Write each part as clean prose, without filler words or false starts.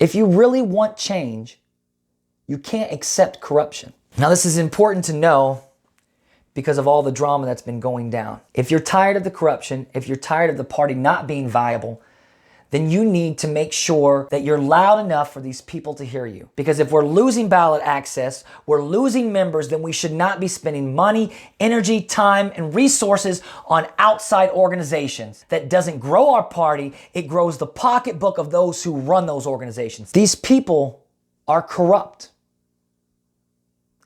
If you really want change, you can't accept corruption. Now, this is important to know because of all the drama that's been going down. If you're tired of the corruption, if you're tired of the party not being viable, then you need to make sure that you're loud enough for these people to hear you. Because if we're losing ballot access, we're losing members, then we should not be spending money, energy, time, and resources on outside organizations. That doesn't grow our party, it grows the pocketbook of those who run those organizations. These people are corrupt.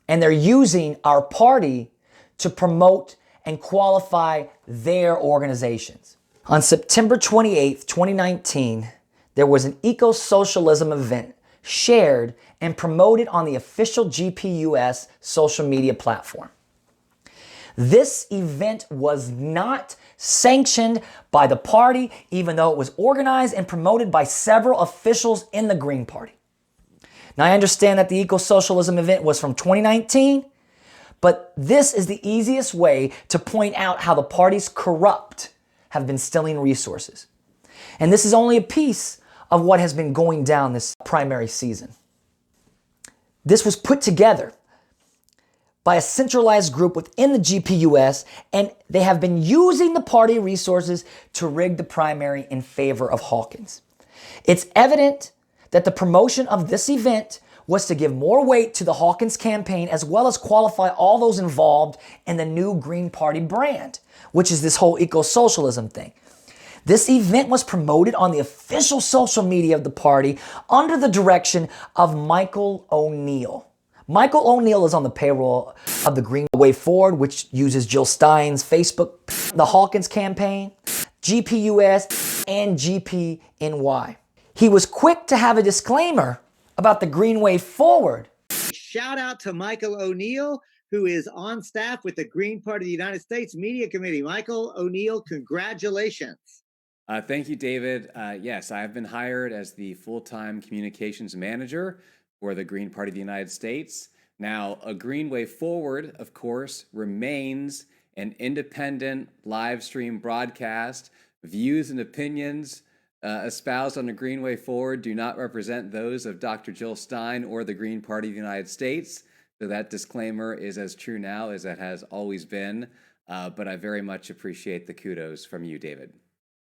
And they're using our party to promote and qualify their organizations. On September 28th, 2019, there was an eco-socialism event shared and promoted on the official GPUS social media platform. This event was not sanctioned by the party, even though it was organized and promoted by several officials in the Green Party. Now, I understand that the eco-socialism event was from 2019, but this is the easiest way to point out how the party's corrupt have been stealing resources. And this is only a piece of what has been going down this primary season. This was put together by a centralized group within the GPUS, and they have been using the party resources to rig the primary in favor of Hawkins. It's evident that the promotion of this event was to give more weight to the Hawkins campaign as well as qualify all those involved in the new Green Party brand, which is this whole eco-socialism thing. This event was promoted on the official social media of the party under the direction of Michael O'Neill. Michael O'Neill is on the payroll of the Green Way Forward, which uses Jill Stein's Facebook, the Hawkins campaign, GPUS, and GPNY. He was quick to have a disclaimer about the Green Way Forward. Shout out to Michael O'Neill, who is on staff with the Green Party of the United States Media Committee. Michael O'Neill, congratulations. Thank you, David. Yes, I have been hired as the full-time communications manager for the Green Party of the United States. Now, a Green Way Forward, of course, remains an independent live stream broadcast. Views and opinions espoused on the Green Way Forward do not represent those of Dr. Jill Stein or the Green Party of the United States. So that disclaimer is as true now as it has always been. But I very much appreciate the kudos from you, David.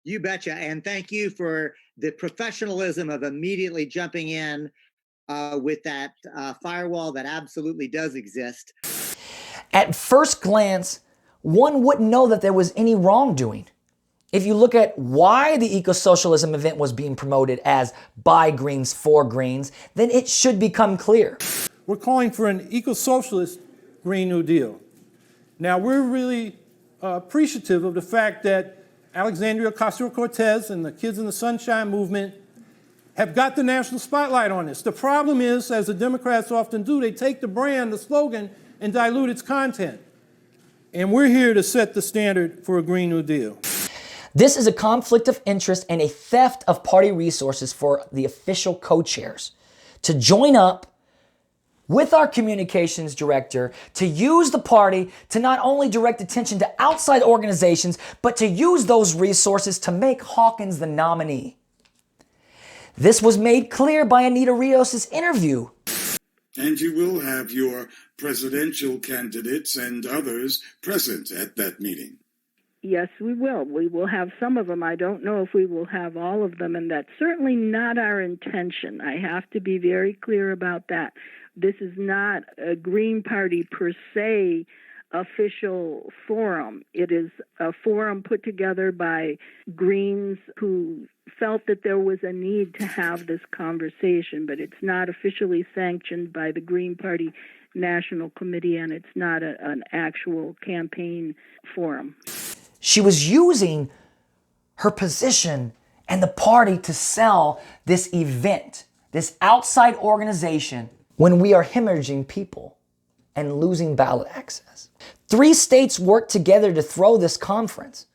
You betcha. And thank you for the professionalism of immediately jumping in with that firewall that absolutely does exist. At first glance, one wouldn't know that there was any wrongdoing. If you look at why the eco-socialism event was being promoted as by Greens for Greens, then it should become clear. We're calling for an eco-socialist Green New Deal. Now, we're really appreciative of the fact that Alexandria Ocasio-Cortez and the Kids in the Sunshine Movement have got the national spotlight on this. The problem is, as the Democrats often do, they take the brand, the slogan, and dilute its content. And we're here to set the standard for a Green New Deal. This is a conflict of interest and a theft of party resources for the official co-chairs to join up with our communications director to use the party to not only direct attention to outside organizations, but to use those resources to make Hawkins the nominee. This was made clear by Anita Rios' interview. And you will have your presidential candidates and others present at that meeting. Yes, we will. We will have some of them. I don't know if we will have all of them, and that's certainly not our intention. I have to be very clear about that. This is not a Green Party per se official forum. It is a forum put together by Greens who felt that there was a need to have this conversation, but it's not officially sanctioned by the Green Party National Committee, and it's not an actual campaign forum. She was using her position and the party to sell this event, this outside organization, when we are hemorrhaging people and losing ballot access. 3 states worked together to throw this conference.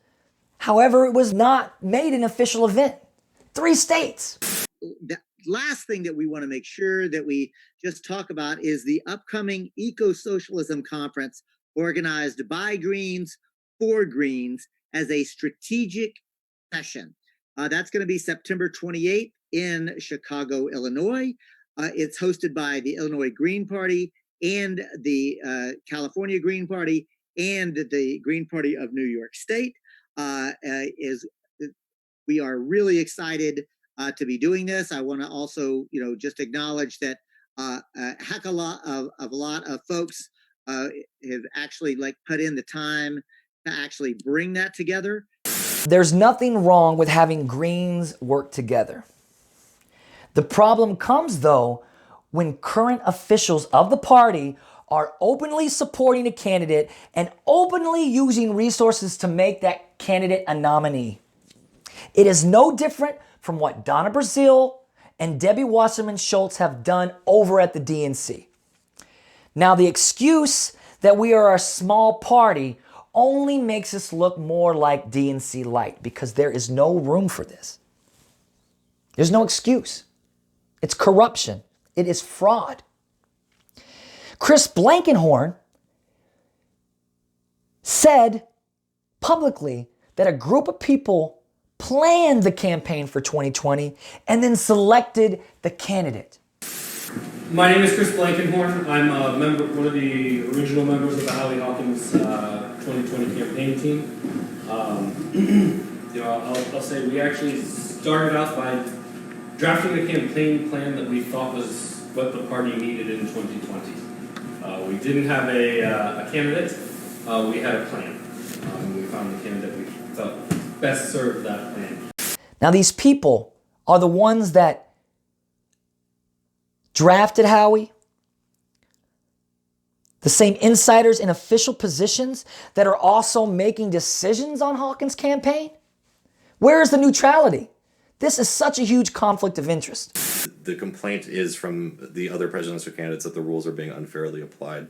However, it was not made an official event. 3 states. The last thing that we want to make sure that we just talk about is the upcoming Eco-Socialism Conference organized by Greens for Greens as a strategic session. That's going to be September 28th in Chicago, Illinois. It's hosted by the Illinois Green Party and the California Green Party and the Green Party of New York State. We are really excited to be doing this. I want to also, just acknowledge that a heck of a lot of folks have actually put in the time to actually bring that together. There's nothing wrong with having Greens work together. The problem comes, though, when current officials of the party are openly supporting a candidate and openly using resources to make that candidate a nominee. It is no different from what Donna Brazile and Debbie Wasserman Schultz have done over at the DNC. Now, the excuse that we are a small party only makes us look more like DNC light because there is no room for this. There's no excuse. It's corruption. It is fraud. Chris Blankenhorn said publicly that a group of people planned the campaign for 2020 and then selected the candidate. My name is Chris Blankenhorn. I'm a member, one of the original members of the Howie Hawkins 2020 campaign team. I'll say we actually started out by drafting a campaign plan that we thought was what the party needed in 2020. We didn't have a candidate. We had a plan. We found the candidate we thought best served that plan. Now, these people are the ones that drafted Howie, the same insiders in official positions that are also making decisions on Hawkins' campaign. Where is the neutrality? This is such a huge conflict of interest. The complaint is from the other presidential candidates that the rules are being unfairly applied.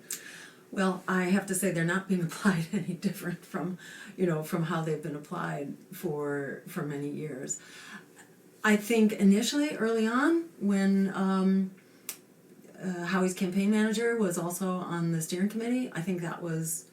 Well, I have to say they're not being applied any different from how they've been applied for many years. I think initially, early on, when Howie's campaign manager was also on the steering committee, I think that was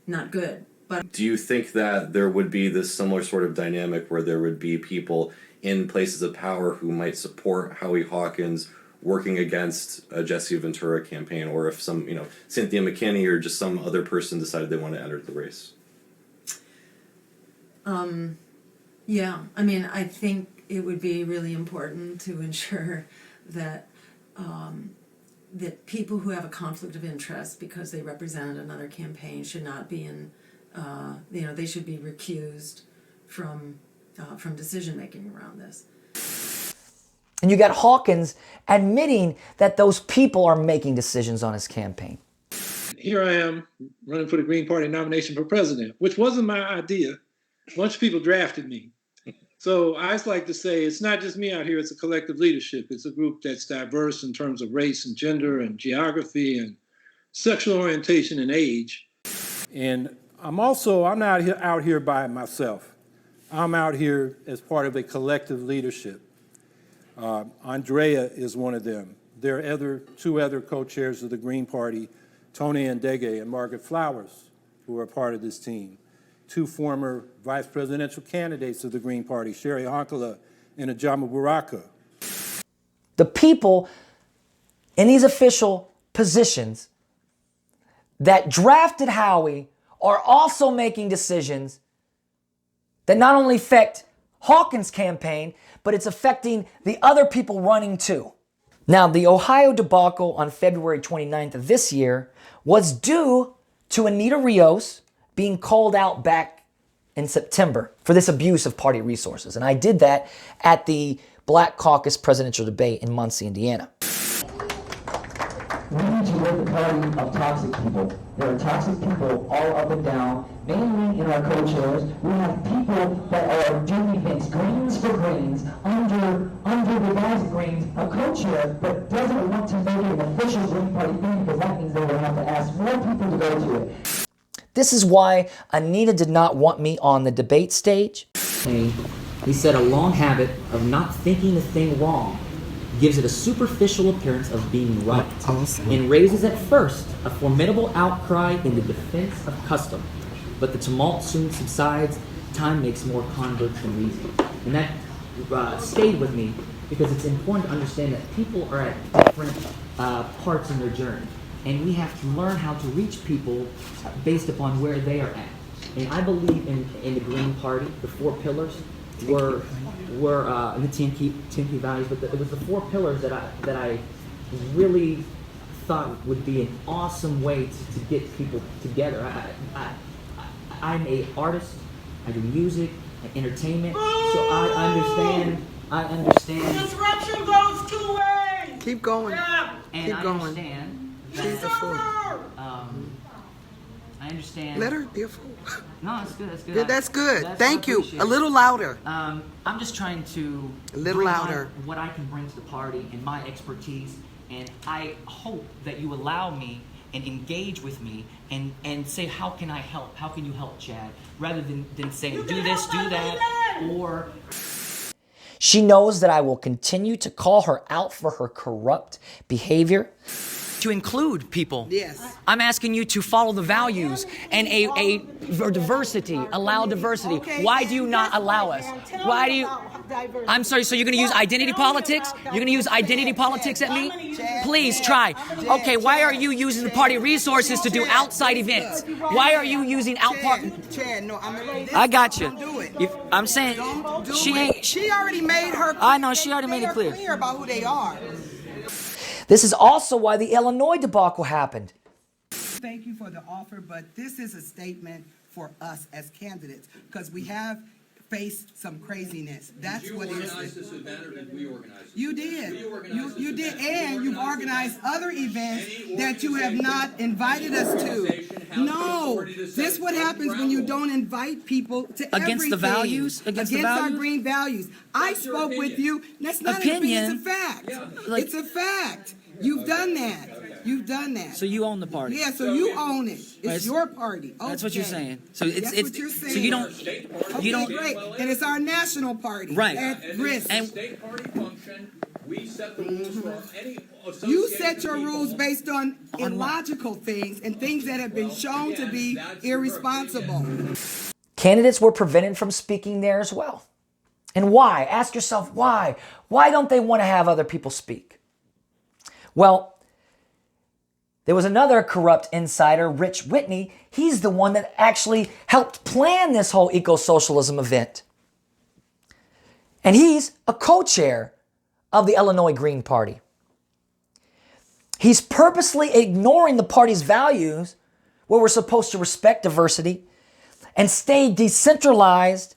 not good. But do you think that there would be this similar sort of dynamic where there would be people in places of power who might support Howie Hawkins working against a Jesse Ventura campaign, or if some, Cynthia McKinney or just some other person decided they want to enter the race? Yeah, I think it would be really important to ensure that that people who have a conflict of interest because they represent another campaign should not be in, they should be recused from decision making around this. And you got Hawkins admitting that those people are making decisions on his campaign. Here I am running for the Green Party nomination for president, which wasn't my idea. A bunch of people drafted me. So I just like to say it's not just me out here, it's a collective leadership. It's a group that's diverse in terms of race and gender and geography and sexual orientation and age. And I'm not out here by myself. I'm out here as part of a collective leadership. Andrea is one of them. There are two other co-chairs of the Green Party, Tony Ndege and Margaret Flowers, who are part of this team. Two former vice presidential candidates of the Green Party, Sherry Honkala and Ajama Baraka. The people in these official positions that drafted Howie are also making decisions that not only affect Hawkins' campaign, but it's affecting the other people running too. Now, the Ohio debacle on February 29th of this year was due to Anita Rios being called out back in September for this abuse of party resources. And I did that at the Black Caucus presidential debate in Muncie, Indiana. We need to rid the party of toxic people. There are toxic people all up and down, mainly in our co-chairs. We have people that are doing things, Greens for Greens, under the guise of Greens, a co-chair, but doesn't want to make it an official Green Party thing because that means they will have to ask more people to go to it. This is why Anita did not want me on the debate stage. He said a long habit of not thinking a thing wrong gives it a superficial appearance of being right, and raises at first a formidable outcry in the defense of custom. But the tumult soon subsides, time makes more converts than reason. And that stayed with me because it's important to understand that people are at different parts in their journey. And we have to learn how to reach people based upon where they are at. And I believe in the Green Party, the 4 pillars were and the 10 key values, but it was the 4 pillars that I really thought would be an awesome way to get people together. I'm an artist, I do music, entertainment, so I understand. Disruption goes 2 ways. Keep going. Yeah. And Keep I going. understand. She's a fool. I understand. Let her be a fool. No, that's good. That's good. Yeah, that's good. I Thank you. appreciate A little louder. I'm just trying to A little bring louder. what I can bring to the party and my expertise, and I hope that you allow me and engage with me and say, how can I help? How can you help, Chad? Rather than saying, do this, do that, or... She knows that I will continue to call her out for her corrupt behavior. To include people. Yes. I'm asking you to follow the values and a diversity, allow diversity. Okay. Why do you not allow us? Why do you... I'm sorry, so you're going to use identity politics? You're going to use identity politics at me? Please try. Okay, why are you using the party resources to do outside events? Why are you using Chad, no, I got you. Don't do it. I'm saying Don't do she it. ain't... She already made her. I know, she already made it clear. About who they are. This is also why the Illinois debacle happened. Thank you for the offer, but this is a statement for us as candidates because we have faced some craziness. That's what it is. Did you organize this event or did we organize it? You did. You did, and you've organized other events that you have not invited us to. No, this is what happens when you don't invite people to Against the values? Against our green values. I spoke with you. That's not an opinion. It's a fact. It's a fact. You've done that. You've done that. So you own the party. Yeah, so you own it. It's your party. Okay. That's what you're saying. So That's what you're saying. So you don't. Okay, great. And it's our national party. Right. At risk. And state party function, we set the rules for any association. You set your rules people. based on illogical things and things that have been shown to be irresponsible. Candidates were prevented from speaking there as well. And why? Ask yourself why. Why don't they want to have other people speak? Well, there was another corrupt insider, Rich Whitney. He's the one that actually helped plan this whole eco-socialism event. And he's a co-chair of the Illinois Green Party. He's purposely ignoring the party's values, where we're supposed to respect diversity and stay decentralized,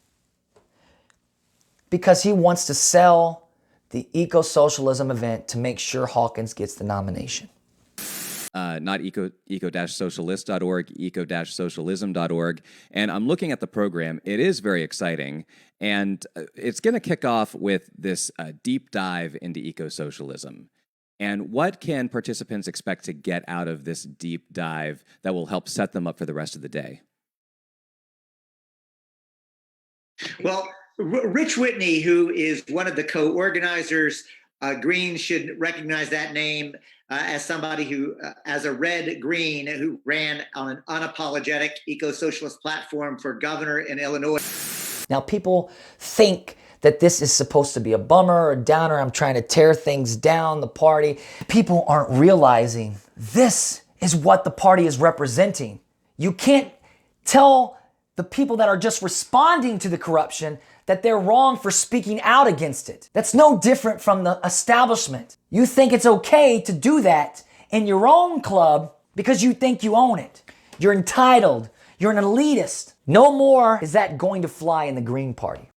because he wants to sell the eco-socialism event to make sure Hawkins gets the nomination. Not eco-socialist.org, eco-socialism.org. And I'm looking at the program. It is very exciting. And it's going to kick off with this deep dive into eco-socialism. And what can participants expect to get out of this deep dive that will help set them up for the rest of the day? Well, Rich Whitney, who is one of the co-organizers, Green should recognize that name as somebody who, as a red Green, who ran on an unapologetic eco-socialist platform for governor in Illinois. Now, people think that this is supposed to be a bummer or a downer. I'm trying to tear things down, the party. People aren't realizing this is what the party is representing. You can't tell the people that are just responding to the corruption that they're wrong for speaking out against it. That's no different from the establishment. You think it's okay to do that in your own club because you think you own it. You're entitled. You're an elitist. No more is that going to fly in the Green Party.